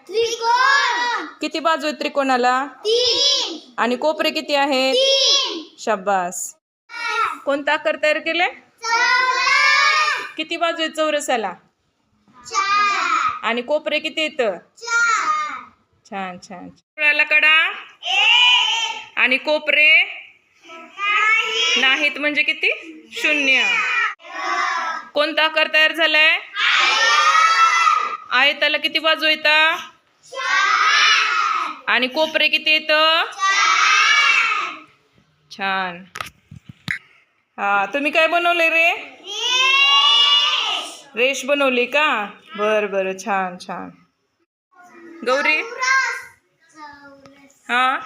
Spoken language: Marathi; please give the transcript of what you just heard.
त्रिकोण. किती बाजू आहेत त्रिकोणाला? 3. आणि कोपरे किती आहेत? 3. शाबास. कोणता आकार तयार केलाय? चौरस. किती बाजू आहेत चौरसाला? 4. आणि कोपरे किती आहेत? 4. छान छान. चौरसाला कडा 1. आणि कोपरे नाहीत म्हणजे किती? 0. कोणता आकार तयार झालाय? आयताला किती बाजू येतात? 4. आणि कोपरे किती येत? 4. छान. हा, तुम्ही काय बनवले रे? रेष बनवली का? बर बर, छान छान. गौरी, चौरस. हा